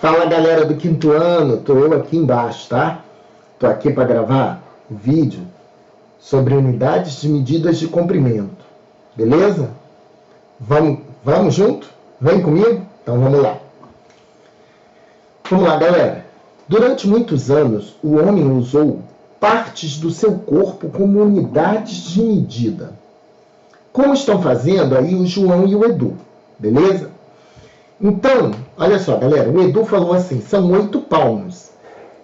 Fala galera do quinto ano, tô eu aqui embaixo, tá? Tô aqui para gravar o vídeo sobre unidades de medidas de comprimento, beleza? Vamos junto? Vem comigo? Então vamos lá. Vamos lá, galera. Durante muitos anos, o homem usou partes do seu corpo como unidades de medida. Como estão fazendo aí o João e o Edu, beleza? Então, olha só, galera, o Edu falou assim, são 8 palmos.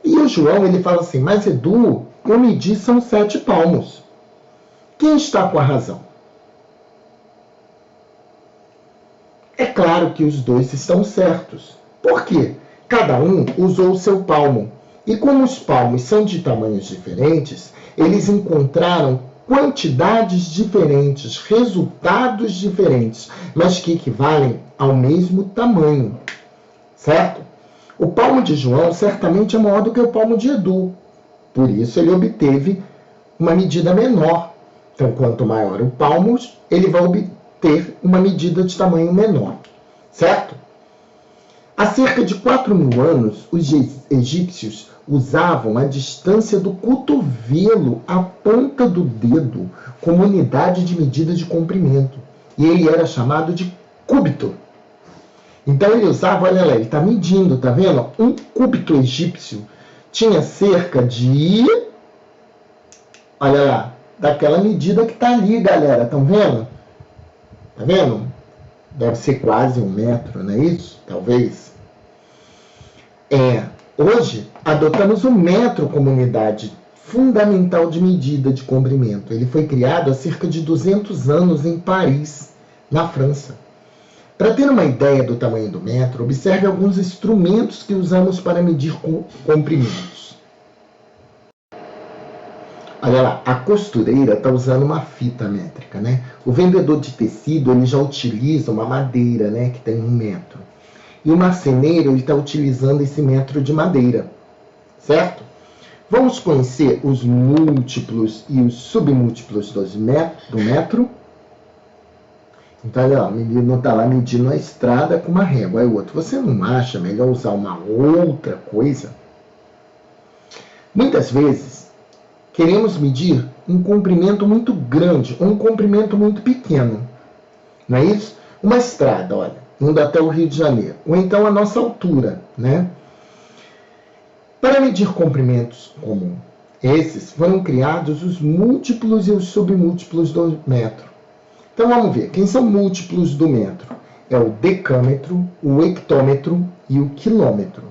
E o João, ele fala assim, mas Edu, eu medi são 7 palmos. Quem está com a razão? É claro que os dois estão certos. Por quê? Cada um usou o seu palmo. E como os palmos são de tamanhos diferentes, eles encontraram quantidades diferentes, resultados diferentes, mas que equivalem ao mesmo tamanho, certo? O palmo de João certamente é maior do que o palmo de Edu, por isso ele obteve uma medida menor. Então, quanto maior o palmo, ele vai obter uma medida de tamanho menor, certo? Há cerca de 4.000 anos, os egípcios usavam a distância do cotovelo à ponta do dedo como unidade de medida de comprimento. E ele era chamado de cúbito. Então ele usava, olha lá, ele está medindo, tá vendo? Um cúbito egípcio tinha cerca de, olha lá, daquela medida que está ali, galera, estão vendo? Tá vendo? Deve ser quase 1 metro, não é isso? Talvez. Hoje, adotamos o metro como unidade fundamental de medida de comprimento. Ele foi criado há cerca de 200 anos em Paris, na França. Para ter uma ideia do tamanho do metro, observe alguns instrumentos que usamos para medir comprimentos. Olha lá, a costureira está usando uma fita métrica, né? O vendedor de tecido ele já utiliza uma madeira, né, que tem 1 metro. E o marceneiro está utilizando esse metro de madeira, certo? Vamos conhecer os múltiplos e os submúltiplos do metro. Então, olha lá, o menino está lá medindo a estrada com uma régua. Aí o outro, você não acha melhor usar uma outra coisa? Muitas vezes, queremos medir um comprimento muito grande ou um comprimento muito pequeno. Não é isso? Uma estrada, olha, indo até o Rio de Janeiro, ou então a nossa altura, né? Para medir comprimentos como esses, foram criados os múltiplos e os submúltiplos do metro. Então vamos ver, quem são múltiplos do metro? É o decâmetro, o hectômetro e o quilômetro.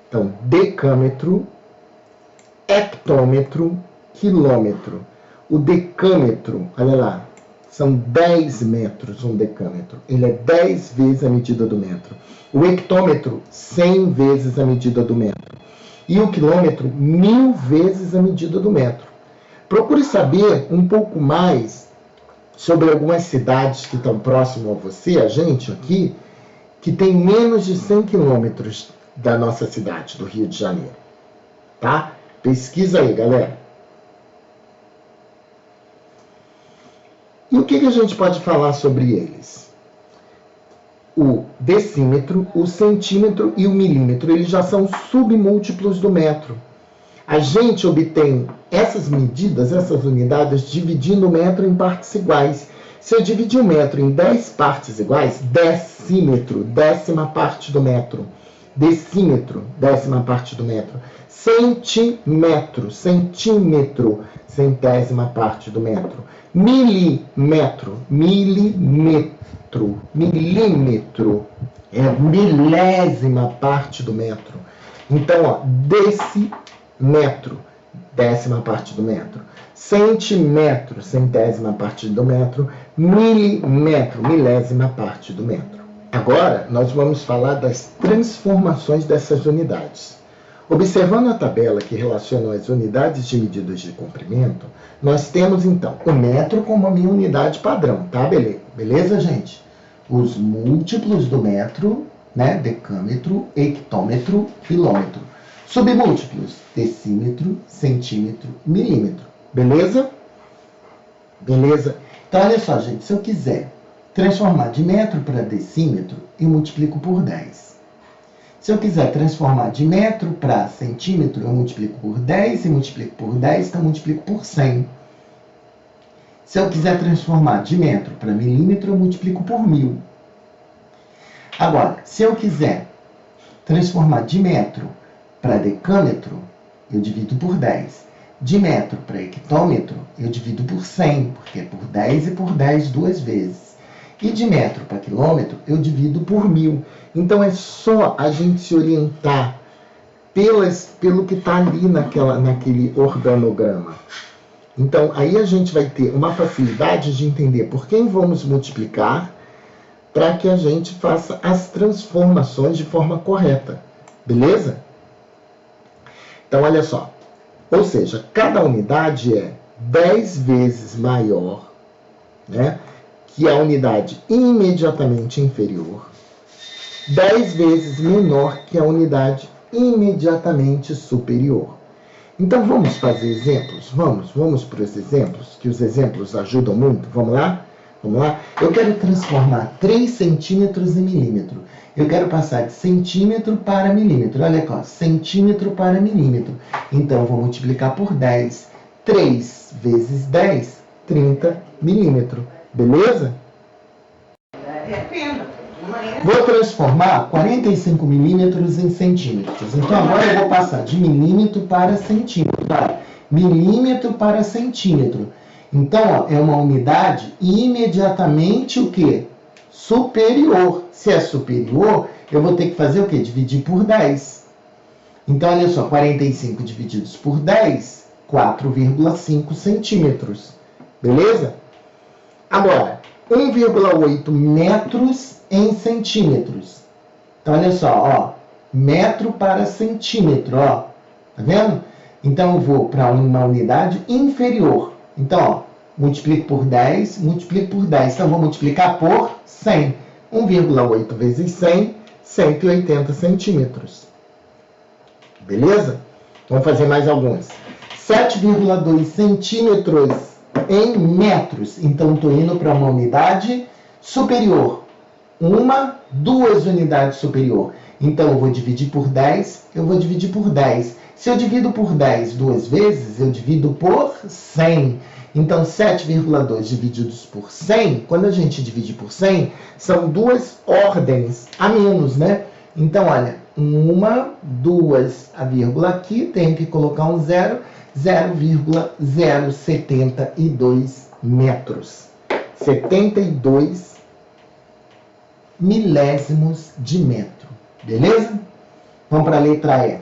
Então, decâmetro, hectômetro, quilômetro. O decâmetro, olha lá, são 10 metros um decâmetro. Ele é 10 vezes a medida do metro. O hectômetro, 100 vezes a medida do metro. E o quilômetro, 1000 vezes a medida do metro. Procure saber um pouco mais sobre algumas cidades que estão próximo a você, a gente aqui, que tem menos de 100 quilômetros da nossa cidade, do Rio de Janeiro. Tá? Pesquisa aí, galera. E o que a gente pode falar sobre eles? O decímetro, o centímetro e o milímetro, eles já são submúltiplos do metro. A gente obtém essas medidas, essas unidades, dividindo o metro em partes iguais. Se eu dividir o metro em 10 partes iguais, decímetro, 10ª parte do metro. Decímetro, 10ª parte do metro. Centímetro, centímetro, 100ª parte do metro. Milímetro, milímetro, milímetro, é a 1000ª parte do metro. Então, ó, decímetro, 10ª parte do metro. Centímetro, 100ª parte do metro. Milímetro, 1000ª parte do metro. Agora, nós vamos falar das transformações dessas unidades. Observando a tabela que relaciona as unidades de medidas de comprimento, nós temos, então, o metro como a minha unidade padrão, tá? Beleza, gente? Os múltiplos do metro, né? Decâmetro, hectômetro, quilômetro. Submúltiplos, decímetro, centímetro, milímetro. Beleza? Beleza? Então, olha só, gente. Se eu quiser transformar de metro para decímetro, eu multiplico por 10. Se eu quiser transformar de metro para centímetro, eu multiplico por 10 e multiplico por 10, então eu multiplico por 100. Se eu quiser transformar de metro para milímetro, eu multiplico por 1000. Agora, se eu quiser transformar de metro para decâmetro, eu divido por 10. De metro para hectômetro, eu divido por 100, porque é por 10 e por 10 duas vezes. E de metro para quilômetro, eu divido por 1000. Então, é só a gente se orientar pelo que está ali naquele organograma. Então, aí a gente vai ter uma facilidade de entender por quem vamos multiplicar para que a gente faça as transformações de forma correta. Beleza? Então, olha só. Ou seja, cada unidade é 10 vezes maior, né, que a unidade imediatamente inferior, 10 vezes menor que a unidade imediatamente superior. Então, vamos fazer exemplos? Vamos para os exemplos, que os exemplos ajudam muito. Vamos lá? Vamos lá? Eu quero transformar 3 centímetros em milímetro. Eu quero passar de centímetro para milímetro. Olha aqui, ó, centímetro para milímetro. Então, eu vou multiplicar por 10. 3 vezes 10, 30 milímetros. Beleza? Vou transformar 45 milímetros em centímetros. Então, agora eu vou passar de milímetro para centímetro. Milímetro para centímetro. Então, ó, é uma unidade imediatamente o quê? Superior. Se é superior, eu vou ter que fazer o quê? Dividir por 10. Então, olha só, 45 divididos por 10, 4,5 centímetros. Beleza? Agora, 1,8 metros em centímetros. Então, olha só, ó, metro para centímetro, ó. Tá vendo? Então, eu vou para uma unidade inferior. Então, ó, multiplico por 10, multiplico por 10. Então, eu vou multiplicar por 100. 1,8 vezes 100, 180 centímetros. Beleza? Vamos fazer mais alguns. 7,2 centímetros em metros. Então, estou indo para uma unidade superior. Duas unidades superior. Então, eu vou dividir por 10, eu vou dividir por 10. Se eu divido por 10 duas vezes, eu divido por 100. Então, 7,2 divididos por 100, quando a gente divide por 100, são duas ordens a menos, né? Então, olha, 2, a vírgula aqui, tenho que colocar um 0,072 metros. 72 milésimos de metro. Beleza? Vamos para a letra E.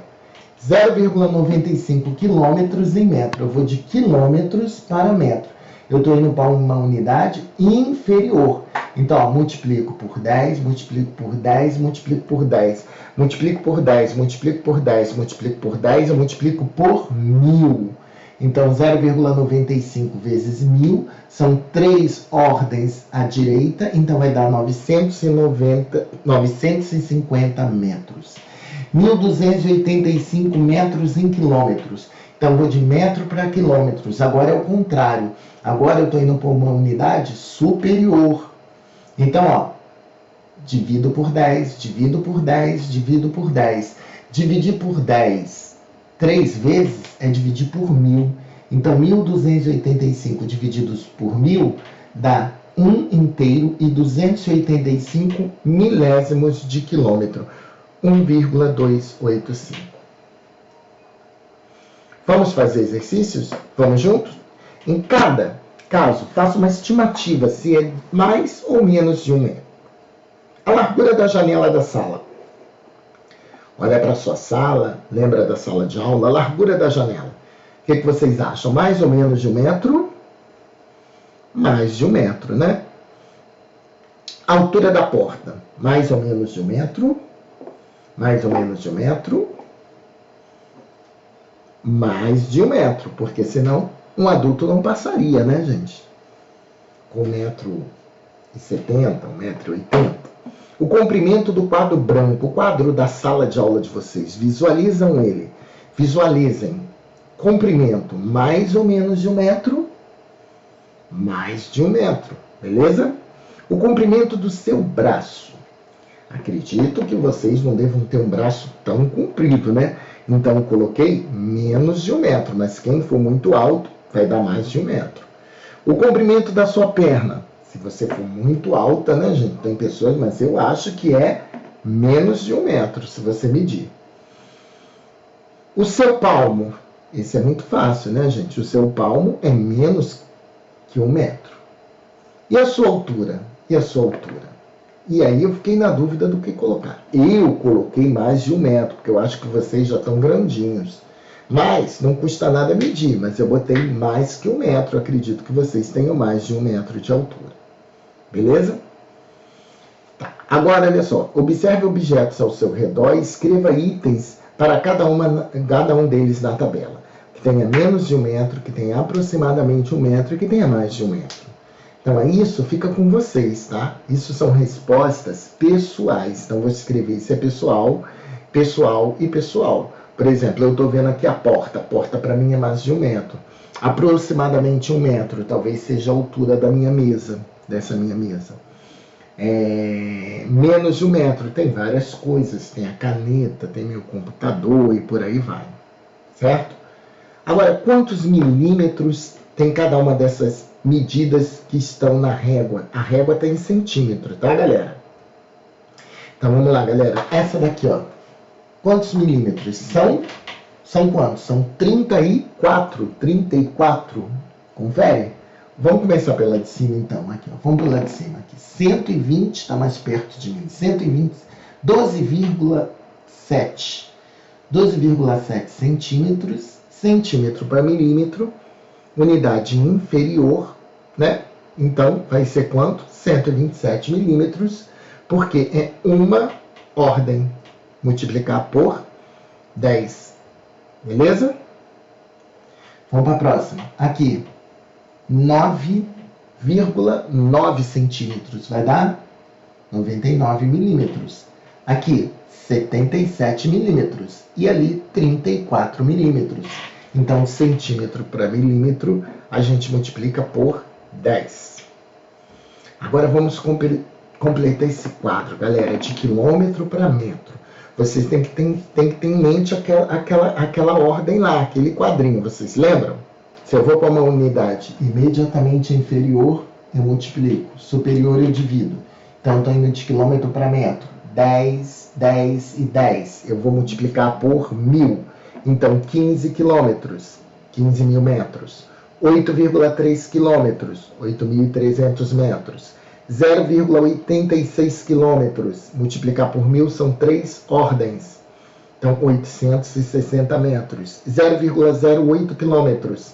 0,95 quilômetros em metro. Eu vou de quilômetros para metro. Eu estou indo para uma unidade inferior. Então, ó, multiplico por 10, multiplico por 10, multiplico por 10. Multiplico por 10, multiplico por 10, multiplico por 10, eu multiplico por 1000. Então, 0,95 vezes 1000 são 3 ordens à direita, então vai dar 950 metros. 1.285 metros em quilômetros. Então, vou de metro para quilômetros. Agora é o contrário. Agora eu estou indo para uma unidade superior. Então, ó, divido por 10, divido por 10, divido por 10. Dividir por 10 3 vezes é dividir por 1000. Então, 1.285 divididos por 1000 dá 1 inteiro e 285 milésimos de quilômetro. 1,285. Vamos fazer exercícios? Vamos juntos? Em cada caso, faça uma estimativa se é mais ou menos de 1 metro. A largura da janela da sala. Olha para a sua sala, lembra da sala de aula, a largura da janela. O que vocês acham? Mais ou menos de 1 metro? Mais de 1 metro, né? A altura da porta. Mais ou menos de 1 metro? Mais ou menos de 1 metro? Mais de 1 metro, porque senão um adulto não passaria, né, gente? Com 1,70 m, 1,80 m. O comprimento do quadro branco, o quadro da sala de aula de vocês, visualizam ele. Visualizem. Comprimento mais ou menos de 1 metro? Mais de 1 metro, beleza? O comprimento do seu braço. Acredito que vocês não devam ter um braço tão comprido, né? Então, eu coloquei menos de 1 metro, mas quem for muito alto vai dar mais de 1 metro. O comprimento da sua perna, se você for muito alta, né, gente? Tem pessoas, mas eu acho que é menos de 1 metro, se você medir. O seu palmo, esse é muito fácil, né, gente? O seu palmo é menos que 1 metro. E a sua altura? E a sua altura? E aí eu fiquei na dúvida do que colocar. Eu coloquei mais de 1 metro, porque eu acho que vocês já estão grandinhos. Mas não custa nada medir, mas eu botei mais que 1 metro. Acredito que vocês tenham mais de 1 metro de altura. Beleza? Tá. Agora, olha só. Observe objetos ao seu redor e escreva itens para cada um deles na tabela. Que tenha menos de 1 metro, que tenha aproximadamente 1 metro e que tenha mais de 1 metro. Então, isso fica com vocês, tá? Isso são respostas pessoais. Então, vou escrever se é pessoal, pessoal e pessoal. Por exemplo, eu estou vendo aqui a porta. A porta, para mim, é mais de 1 metro. Aproximadamente 1 metro, talvez seja a altura da minha mesa, dessa minha mesa. Menos de 1 metro, tem várias coisas. Tem a caneta, tem meu computador e por aí vai. Certo? Agora, quantos milímetros tem cada uma dessas medidas que estão na régua? A régua tem em centímetro, tá, galera? Então, vamos lá, galera. Essa daqui, ó. Quantos milímetros? São quantos? São 34. 34. Confere? Vamos começar pela de cima, então. Aqui, ó. Vamos pela de cima. Aqui. 120 está mais perto de mim. 120, 12,7. 12,7 centímetros. Centímetro para milímetro. Unidade inferior, né? Então, vai ser quanto? 127 milímetros, porque é uma ordem. Multiplicar por 10. Beleza? Vamos para a próxima. Aqui, 9,9 centímetros. Vai dar 99 milímetros. Aqui, 77 milímetros. E ali, 34 milímetros. Então, centímetro para milímetro, a gente multiplica por 10. Agora, vamos completar esse quadro, galera, de quilômetro para metro. Vocês têm que ter em mente aquela ordem lá, aquele quadrinho, vocês lembram? Se eu vou para uma unidade imediatamente inferior, eu multiplico. Superior, eu divido. Então, estou indo de quilômetro para metro. 10, 10 e 10. Eu vou multiplicar por 1000. Então, 15 quilômetros, 15 mil metros. 8,3 quilômetros, 8.300 metros. 0,86 quilômetros, multiplicar por 1000 são 3 ordens. Então, 860 metros. 0,08 quilômetros,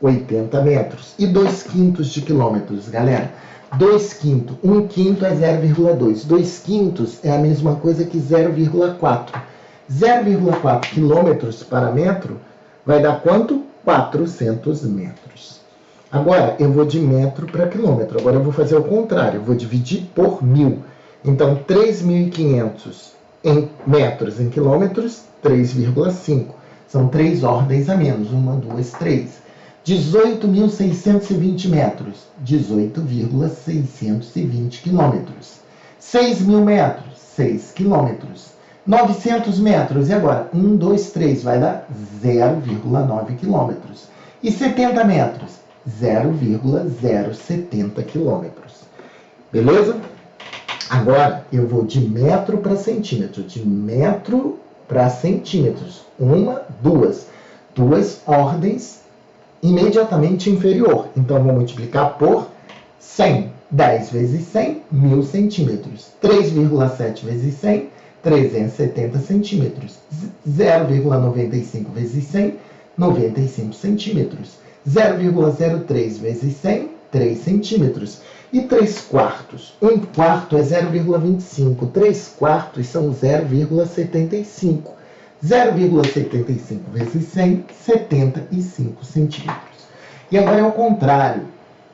80 metros. E 2 quintos de quilômetros, galera. 2 quintos, 1 quinto é 0,2. 2 quintos é a mesma coisa que 0,4. 0,4 quilômetros para metro vai dar quanto? 400 metros. Agora, eu vou de metro para quilômetro. Agora, eu vou fazer o contrário. Eu vou dividir por 1000. Então, 3.500 em metros em quilômetros, 3,5. São 3 ordens a menos. 1, 2, 3. 18.620 metros. 18,620 quilômetros. 6.000 metros. 6 quilômetros. 900 metros. E agora? 1, 2, 3. Vai dar 0,9 quilômetros. E 70 metros? 0,070 quilômetros. Beleza? Agora, eu vou de metro para centímetro. De metro para centímetros. 1, 2. 2 ordens imediatamente inferior. Então, vou multiplicar por 100. 10 vezes 100, 1000 centímetros. 3,7 vezes 100, 370 centímetros. 0,95 vezes 100, 95 centímetros. 0,03 vezes 100, 3 centímetros. E 3 quartos? 1 quarto é 0,25. 3 quartos são 0,75. 0,75 vezes 100, 75 centímetros. E agora é o contrário.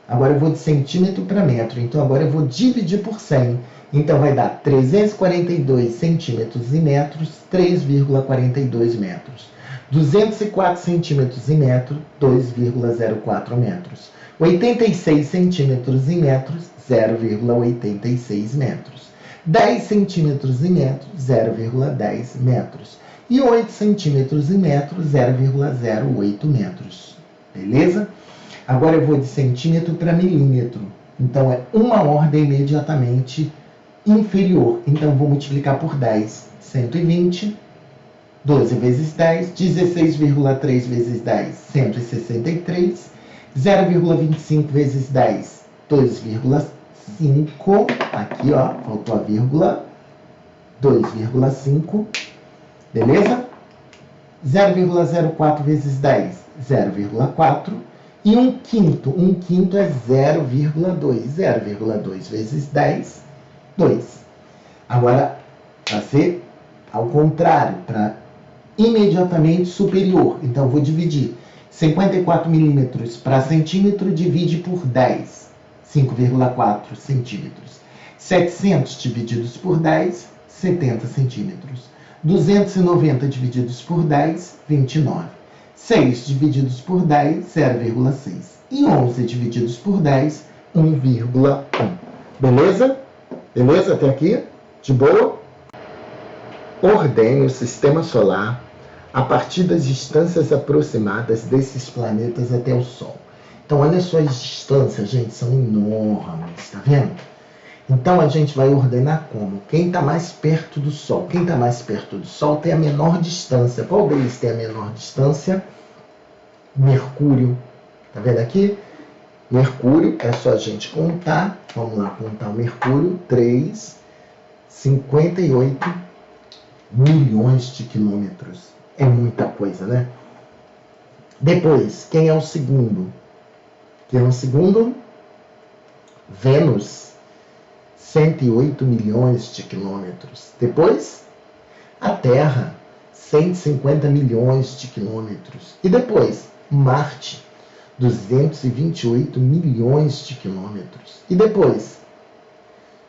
Agora eu vou de centímetro para metro. Então agora eu vou dividir por 100. Então vai dar 342 centímetros e metros, 3,42 metros. 204 centímetros e metro, 2,04 metros. 86 centímetros e metros, 0,86 metros. 10 centímetros em metro, 0,10 metros. E 8 centímetros em metro, 0,08 metros. Beleza? Agora eu vou de centímetro para milímetro. Então, é uma ordem imediatamente inferior. Então, eu vou multiplicar por 10. 120. 12 vezes 10. 16,3 vezes 10. 163. 0,25 vezes 10. 2,5. Aqui, ó. Faltou a vírgula. 2,5. Beleza? 0,04 vezes 10. 0,4. E 1/5. 1/5 é 0,2. 0,2 vezes 10, 2. Agora, para ser ao contrário, para imediatamente superior. Então, eu vou dividir 54 milímetros para centímetro, divide por 10. 5,4 centímetros. 700 divididos por 10, 70 centímetros. 290 divididos por 10, 29. 6 divididos por 10, 0,6. E 11 divididos por 10, 1,1. Beleza? Beleza até aqui? De boa? Ordene o sistema solar a partir das distâncias aproximadas desses planetas até o Sol. Então, olha só as distâncias, gente, são enormes, tá vendo? Então, a gente vai ordenar como? Quem está mais perto do Sol? Quem está mais perto do Sol tem a menor distância. Qual deles tem a menor distância? Mercúrio. Tá vendo aqui? Mercúrio, é só a gente contar. Vamos lá, contar o Mercúrio. 3,58 milhões de quilômetros. É muita coisa, né? Depois, quem é o segundo? Quem é o segundo? Vênus. 108 milhões de quilômetros. Depois, a Terra, 150 milhões de quilômetros. E depois, Marte, 228 milhões de quilômetros. E depois,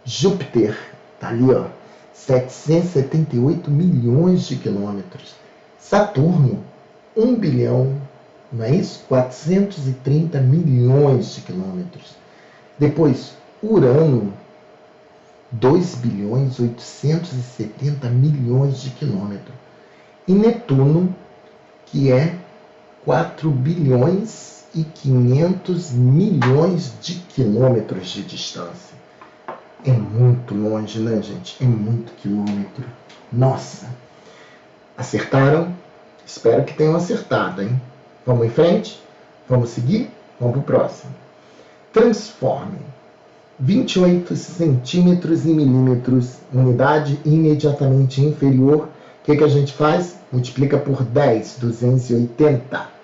Júpiter, tá ali, ó, 778 milhões de quilômetros. Saturno, 1 bilhão, não é isso? 430 milhões de quilômetros. Depois, Urano, 2 bilhões 870 milhões de quilômetros. E Netuno, que é 4 bilhões e 500 milhões de quilômetros de distância. É muito longe, né, gente? É muito quilômetro. Nossa! Acertaram? Espero que tenham acertado, hein? Vamos em frente? Vamos seguir? Vamos para o próximo. Transforme 28 centímetros em milímetros, unidade imediatamente inferior. O que a gente faz? Multiplica por 10, 280.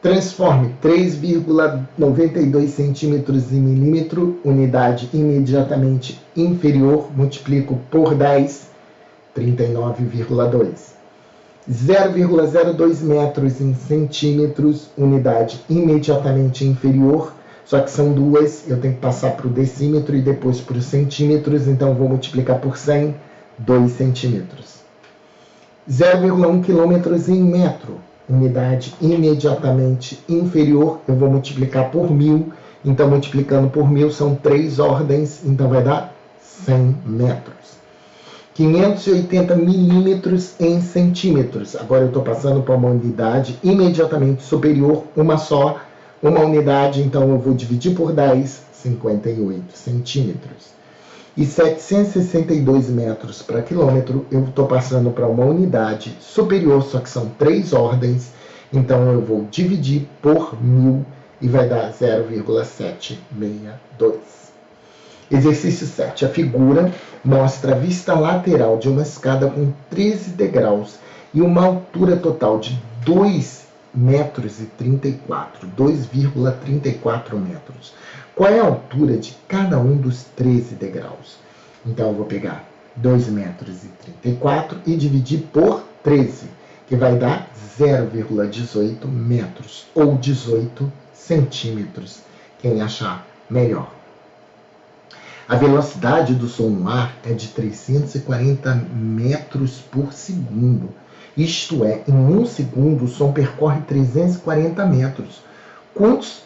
Transforme 3,92 centímetros em milímetro, unidade imediatamente inferior, multiplico por 10, 39,2. 0,02 metros em centímetros, unidade imediatamente inferior, só que são duas, eu tenho que passar para o decímetro e depois para os centímetros, então vou multiplicar por 100, 2 centímetros. 0,1 quilômetros em metro, unidade imediatamente inferior, eu vou multiplicar por 1000, então multiplicando por 1000 são 3 ordens, então vai dar 100 metros. 580 milímetros em centímetros, agora eu estou passando para uma unidade imediatamente superior, uma só, uma unidade, então eu vou dividir por 10, 58 centímetros. E 762 metros para quilômetro, eu estou passando para uma unidade superior, só que são 3 ordens, então eu vou dividir por 1000 e vai dar 0,762. Exercício 7. A figura mostra a vista lateral de uma escada com 13 degraus e uma altura total de 2,34 metros. Qual é a altura de cada um dos 13 degraus? Então, eu vou pegar 2,34 metros e dividir por 13, que vai dar 0,18 metros, ou 18 centímetros, quem achar melhor. A velocidade do som no ar é de 340 metros por segundo. Isto é, em 1 segundo o som percorre 340 metros. Quantos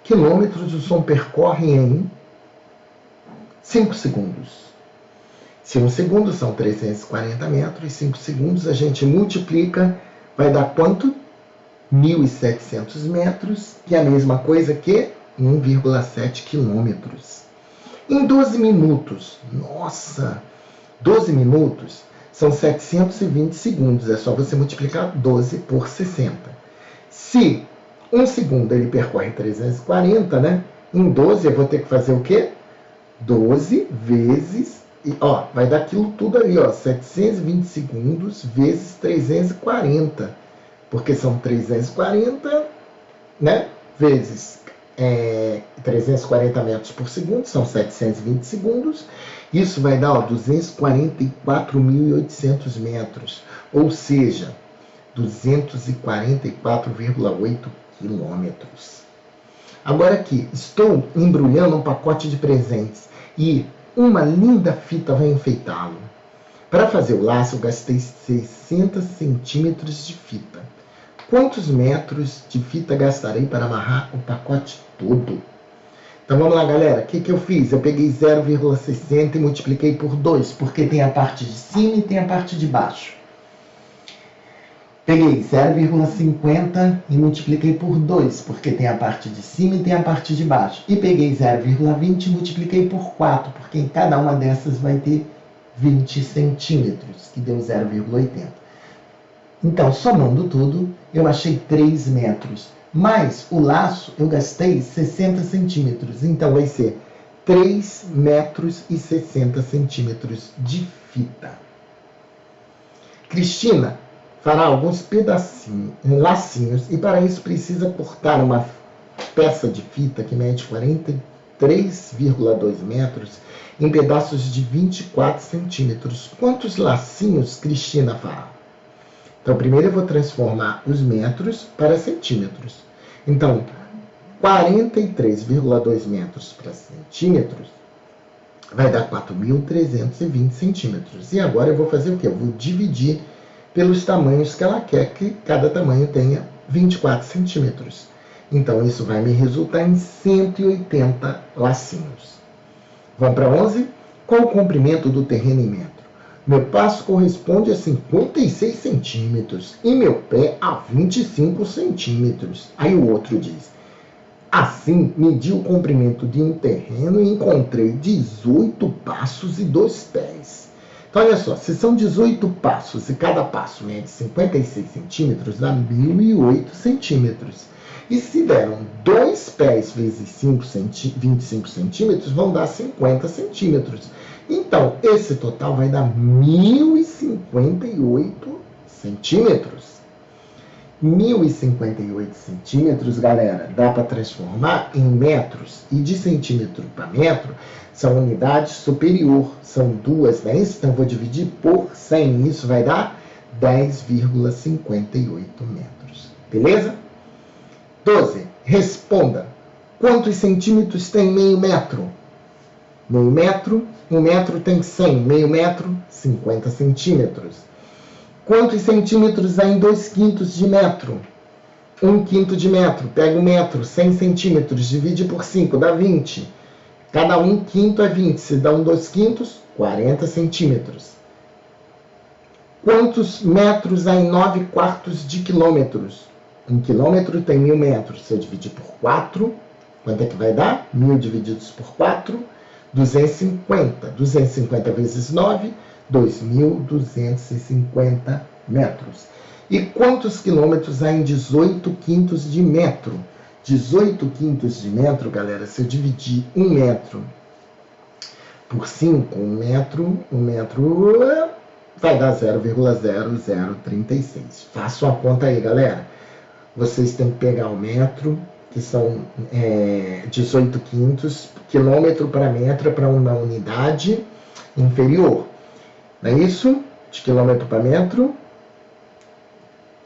quilômetros o som percorre em 5 segundos? Se 1 segundo são 340 metros, 5 segundos a gente multiplica, vai dar quanto? 1.700 metros, que é a mesma coisa que 1,7 quilômetros. Em 12 minutos, nossa, 12 minutos são 720 segundos, é só você multiplicar 12 por 60. Se 1 segundo ele percorre 340, né? Em 12 eu vou ter que fazer o quê? 12 vezes, ó, vai dar aquilo tudo ali, ó, 720 segundos vezes 340, porque são 340, né, vezes 340 metros por segundo, são 720 segundos, isso vai dar, ó, 244.800 metros, ou seja, 244,8 quilômetros. Agora aqui, estou embrulhando um pacote de presentes e uma linda fita vai enfeitá-lo. Para fazer o laço, eu gastei 60 centímetros de fita. Quantos metros de fita gastarei para amarrar o pacote todo? Então vamos lá, galera. O que eu fiz? Eu peguei 0,60 e multipliquei por 2, porque tem a parte de cima e tem a parte de baixo. Peguei 0,50 e multipliquei por 2, porque tem a parte de cima e tem a parte de baixo. E peguei 0,20 e multipliquei por 4, porque em cada uma dessas vai ter 20 centímetros, que deu 0,80. Então, somando tudo, eu achei 3 metros. Mas o laço eu gastei 60 centímetros. Então, vai ser 3 metros e 60 centímetros de fita. Cristina fará alguns pedacinhos, lacinhos, e para isso precisa cortar uma peça de fita que mede 43,2 metros em pedaços de 24 centímetros. Quantos lacinhos Cristina fará? Então, primeiro eu vou transformar os metros para centímetros. Então, 43,2 metros para centímetros vai dar 4.320 centímetros. E agora eu vou fazer o quê? Eu vou dividir pelos tamanhos que ela quer que cada tamanho tenha 24 centímetros. Então, isso vai me resultar em 180 lacinhos. Vamos para 11? Qual o comprimento do terreno em metro? Meu passo corresponde a 56 centímetros e meu pé a 25 centímetros. Aí o outro diz: assim, medi o comprimento de um terreno e encontrei 18 passos e 2 pés. Então, olha só, se são 18 passos e cada passo mede 56 centímetros, dá 1.008 centímetros. E se deram 2 pés vezes 25 centímetros, vão dar 50 centímetros. Então, esse total vai dar 1.058 centímetros. 1.058 centímetros, galera, dá para transformar em metros. E de centímetro para metro são unidades superior. São duas, né? Então, eu vou dividir por 100. Isso vai dar 10,58 metros. Beleza? 12. Responda. Quantos centímetros tem meio metro? Meio metro, 1 metro tem 100. Meio metro, 50 centímetros. Quantos centímetros há em 2/5 de metro? 1/5 de metro. Pega o metro, 100 centímetros, divide por 5, dá 20. Cada 1/5 é 20. Se dá 2/5, 40 centímetros. Quantos metros há em 9/4 de quilômetros? 1 quilômetro tem 1.000 metros. Se eu dividir por 4, quanto é que vai dar? 1.000 divididos por 4, 250. 250 vezes 9, 2.250 metros. E quantos quilômetros há em 18/5 de metro? 18/5 de metro, galera, se eu dividir 1 metro por 5, 1 metro vai dar 0,0036. Façam a conta aí, galera. Vocês têm que pegar o metro, que são 18/5, quilômetro para metro é para uma unidade inferior. Não é isso? De quilômetro para metro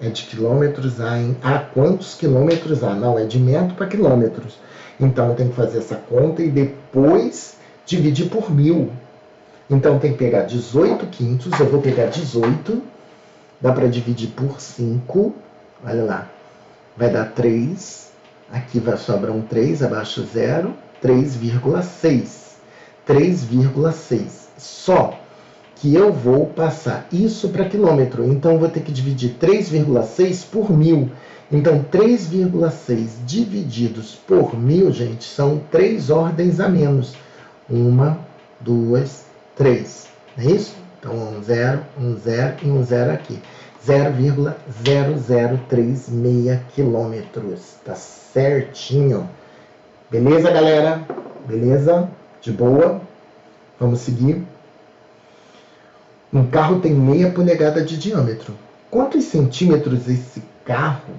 é de quilômetros a em... quantos quilômetros há? Não, é de metro para quilômetros. Então tem que fazer essa conta e depois dividir por 1.000. Então tem que pegar 18/5, eu vou pegar 18, dá para dividir por 5, olha lá, vai dar 3, aqui vai sobrar um 3, abaixo 0, 3,6. 3,6. Só que eu vou passar isso para quilômetro. Então, eu vou ter que dividir 3,6 por 1000. Então, 3,6 divididos por 1000, gente, são 3 ordens a menos. 1, 2, 3. Não é isso? Então, 1 0 e 1 0 aqui. 0,0036 quilômetros. Tá certinho. Beleza, galera? Beleza? De boa? Vamos seguir. Um carro tem meia polegada de diâmetro. Quantos centímetros esse carro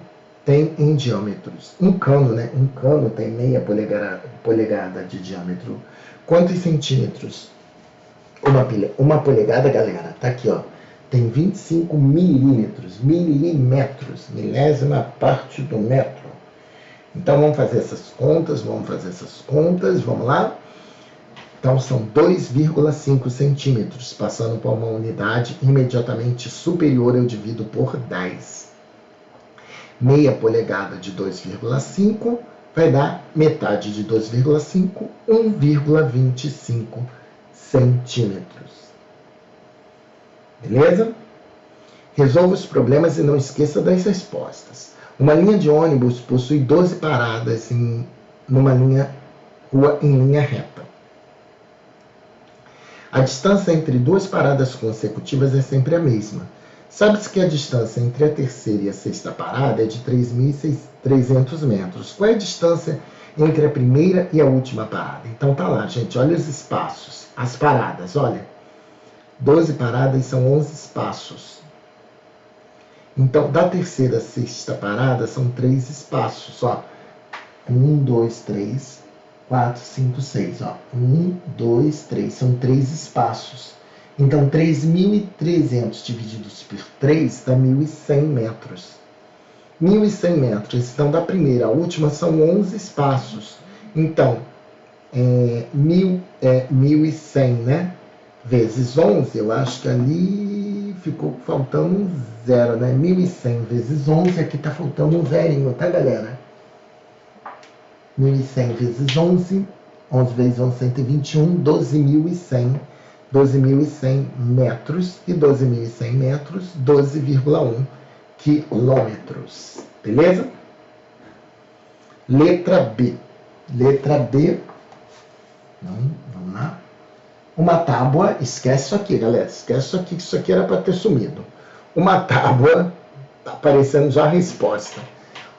tem em diâmetros? Um cano, né? Um cano tem meia polegada de diâmetro. Quantos centímetros? Uma polegada, galera, tá aqui, ó. Tem 25 milímetros, milésima parte do metro. Então, vamos fazer essas contas, vamos lá? Então, são 2,5 centímetros. Passando para uma unidade imediatamente superior, eu divido por 10. Meia polegada de 2,5 vai dar metade de 2,5, 1,25 centímetros. Beleza? Resolva os problemas e não esqueça das respostas. Uma linha de ônibus possui 12 paradas numa rua em linha reta. A distância entre duas paradas consecutivas é sempre a mesma. Sabe-se que a distância entre a terceira e a sexta parada é de 3.300 metros. Qual é a distância entre a primeira e a última parada? Então tá lá, gente, olha os espaços, as paradas, olha. 12 paradas são 11 espaços. Então, da terceira à sexta parada são 3 espaços, ó. 1, 2, 3, 4, 5, 6, ó. 1, 2, 3, são 3 espaços. Então, 3.300 divididos por 3 dá 1.100 metros. 1.100 metros. Então, da primeira à última são 11 espaços. Então, 1.100, né? Vezes 11, eu acho que ali ficou faltando um zero, né? 1.100 vezes 11, aqui tá faltando um zerinho, tá, galera? 1.100 vezes 11, 11 vezes 11, 121, 12.100. 12.100 metros e 12.100 metros, 12,1 quilômetros. Beleza? Letra B. Letra B. Vamos lá. Uma tábua, esquece isso aqui, galera. Esquece isso aqui, que isso aqui era para ter sumido. Uma tábua, tá aparecendo já a resposta.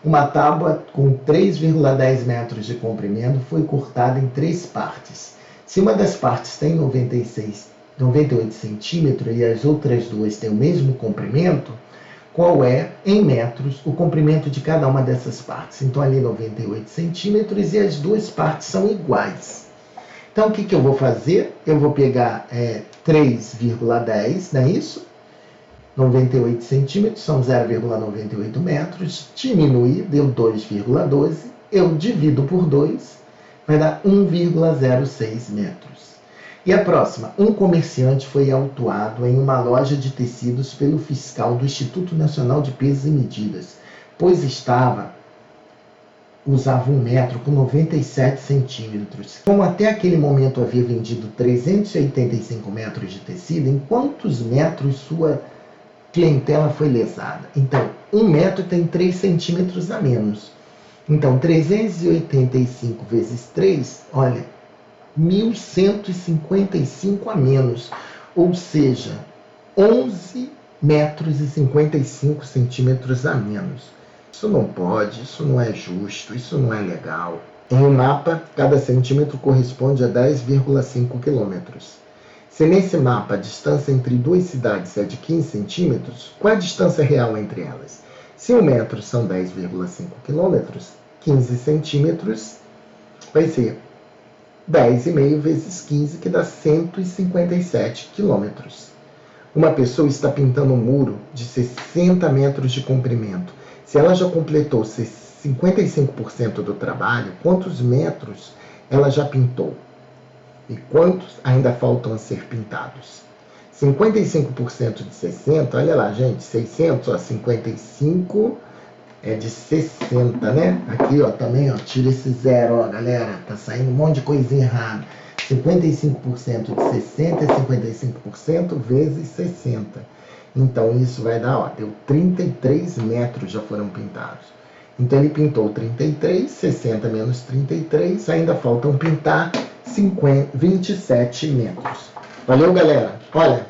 Uma tábua com 3,10 metros de comprimento foi cortada em 3 partes. Se uma das partes tem 98 centímetros e as outras duas têm o mesmo comprimento, qual é, em metros, o comprimento de cada uma dessas partes? Então, ali 98 centímetros e as duas partes são iguais. Então, o que eu vou fazer? Eu vou pegar 3,10, não é isso? 98 centímetros são 0,98 metros, diminuir, deu 2,12, eu divido por 2, vai dar 1,06 metros. E a próxima, um comerciante foi autuado em uma loja de tecidos pelo fiscal do Instituto Nacional de Pesos e Medidas, pois usava um metro com 97 centímetros. Como até aquele momento havia vendido 385 metros de tecido, em quantos metros sua clientela foi lesada? Então, 1 metro tem 3 centímetros a menos. Então, 385 vezes 3, olha, 1.155 a menos. Ou seja, 11 metros e 55 centímetros a menos. Isso não pode, isso não é justo, isso não é legal. Em um mapa, cada centímetro corresponde a 10,5 quilômetros. Se nesse mapa a distância entre duas cidades é de 15 centímetros, qual é a distância real entre elas? Se 1 metro são 10,5 quilômetros, 15 centímetros vai ser 10,5 vezes 15, que dá 157 quilômetros. Uma pessoa está pintando um muro de 60 metros de comprimento. Se ela já completou 55% do trabalho, quantos metros ela já pintou? E quantos ainda faltam a ser pintados? 55% de 60, olha lá, gente, 600, ó, 55 é de 60, né? Aqui, ó, também, ó, tira esse zero, ó, galera, tá saindo um monte de coisinha errada. 55% de 60 é 55% vezes 60. Então, isso vai dar, ó, deu 33 metros já foram pintados. Então, ele pintou 33, 60 menos 33, ainda faltam pintar 27 metros. Valeu, galera? Olha,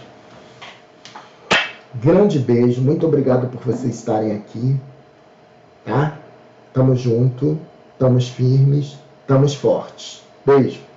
grande beijo, muito obrigado por vocês estarem aqui, tá? Tamo junto, estamos firmes, estamos fortes. Beijo.